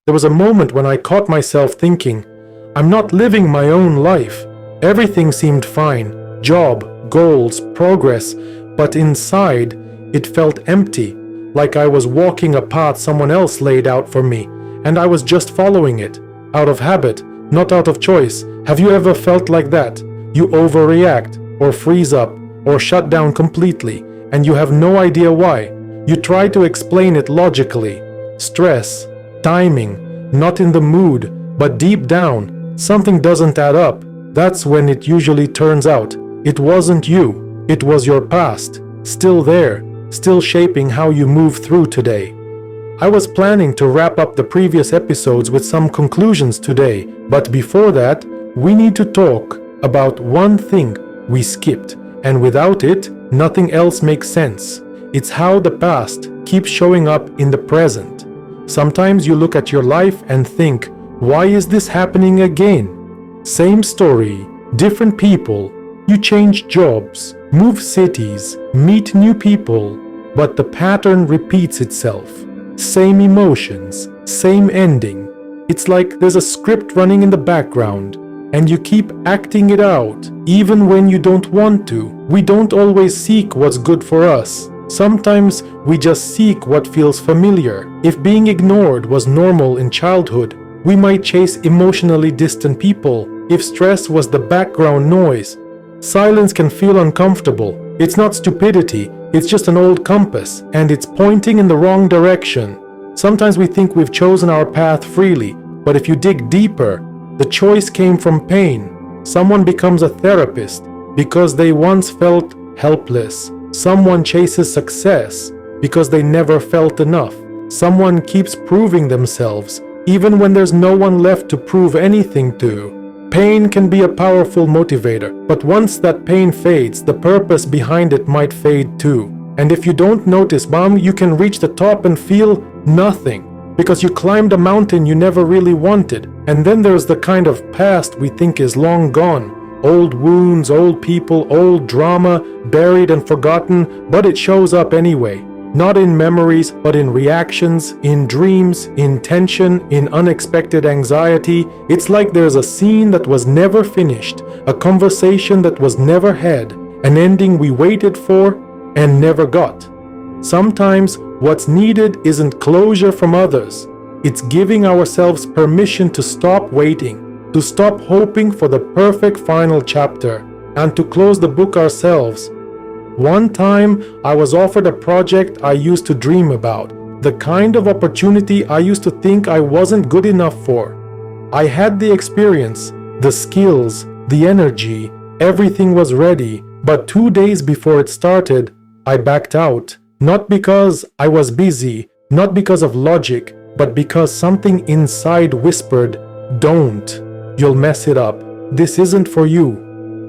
There was a moment when I caught myself thinking, I'm not living my own life. Everything seemed fine, job, goals, progress, but inside, it felt empty, like I was walking a path someone else laid out for me, and I was just following it, out of habit, not out of choice. Have you ever felt like that? You overreact, or freeze up, or shut down completely, and you have no idea why. You try to explain it logically. Stress, timing, not in the mood, but deep down, something doesn't add up. That's when it usually turns out. It wasn't you, it was your past, still there, still shaping how you move through today. I was planning to wrap up the previous episodes with some conclusions today, but before that, we need to talk about one thing we skipped, and without it, nothing else makes sense. It's how the past keeps showing up in the present. Sometimes you look at your life and think, why is this happening again? Same story, different people. You change jobs, move cities, meet new people, but the pattern repeats itself. Same emotions, same ending. It's like there's a script running in the background, and you keep acting it out, even when you don't want to. We don't always seek what's good for us. Sometimes we just seek what feels familiar. If being ignored was normal in childhood, we might chase emotionally distant people. If stress was the background noise, silence can feel uncomfortable. It's not stupidity, it's just an old compass, and it's pointing in the wrong direction. Sometimes we think we've chosen our path freely, but if you dig deeper, the choice came from pain. Someone becomes a therapist because they once felt helpless. Someone chases success because they never felt enough. Someone keeps proving themselves even when there's no one left to prove anything to. Pain can be a powerful motivator, but once that pain fades, the purpose behind it might fade too. And if you don't notice, you can reach the top and feel nothing, because you climbed a mountain you never really wanted. And then there's the kind of past we think is long gone. Old wounds, old people, old drama, buried and forgotten, but it shows up anyway. Not in memories, but in reactions, in dreams, in tension, in unexpected anxiety. It's like there's a scene that was never finished, a conversation that was never had, an ending we waited for and never got. Sometimes what's needed isn't closure from others. It's giving ourselves permission to stop waiting, to stop hoping for the perfect final chapter, and to close the book ourselves. One time, I was offered a project I used to dream about, the kind of opportunity I used to think I wasn't good enough for. I had the experience, the skills, the energy, everything was ready, but 2 days before it started, I backed out. Not because I was busy, not because of logic, but because something inside whispered, "Don't. You'll mess it up. This isn't for you."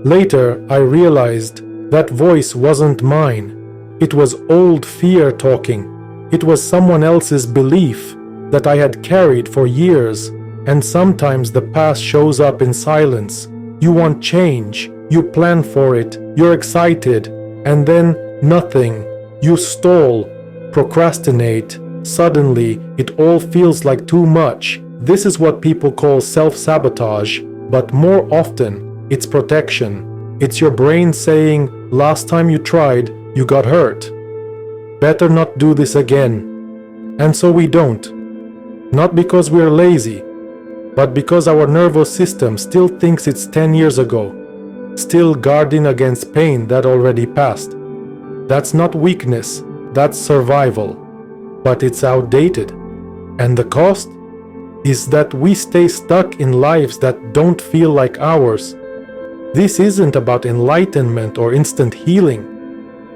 Later, I realized that voice wasn't mine. It was old fear talking. It was someone else's belief that I had carried for years. And sometimes the past shows up in silence. You want change, you plan for it, you're excited, and then nothing. You stall, procrastinate. Suddenly, it all feels like too much. This is what people call self-sabotage, but more often, it's protection. It's your brain saying, last time you tried, you got hurt. Better not do this again. And so we don't. Not because we're lazy, but because our nervous system still thinks it's 10 years ago, still guarding against pain that already passed. That's not weakness, that's survival. But it's outdated. And the cost is that we stay stuck in lives that don't feel like ours. This isn't about enlightenment or instant healing.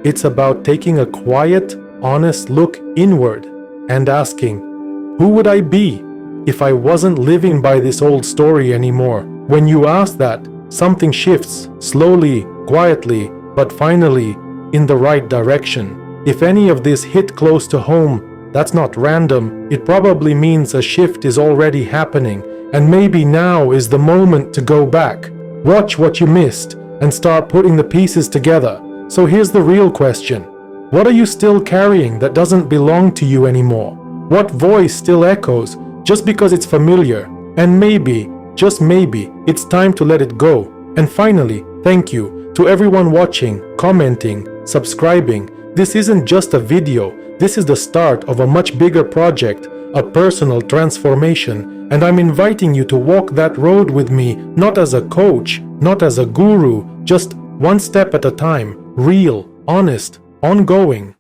It's about taking a quiet, honest look inward and asking, who would I be if I wasn't living by this old story anymore? When you ask that, something shifts, slowly, quietly, but finally, in the right direction. If any of this hit close to home, that's not random. It probably means a shift is already happening, and maybe now is the moment to go back. Watch what you missed and start putting the pieces together. So here's the real question. What are you still carrying that doesn't belong to you anymore? What voice still echoes, just because it's familiar. And maybe, just maybe, it's time to let it go. And finally, thank you to everyone watching, commenting, subscribing. This isn't just a video, this is the start of a much bigger project, a personal transformation, and I'm inviting you to walk that road with me, not as a coach, not as a guru, just one step at a time, real, honest, ongoing.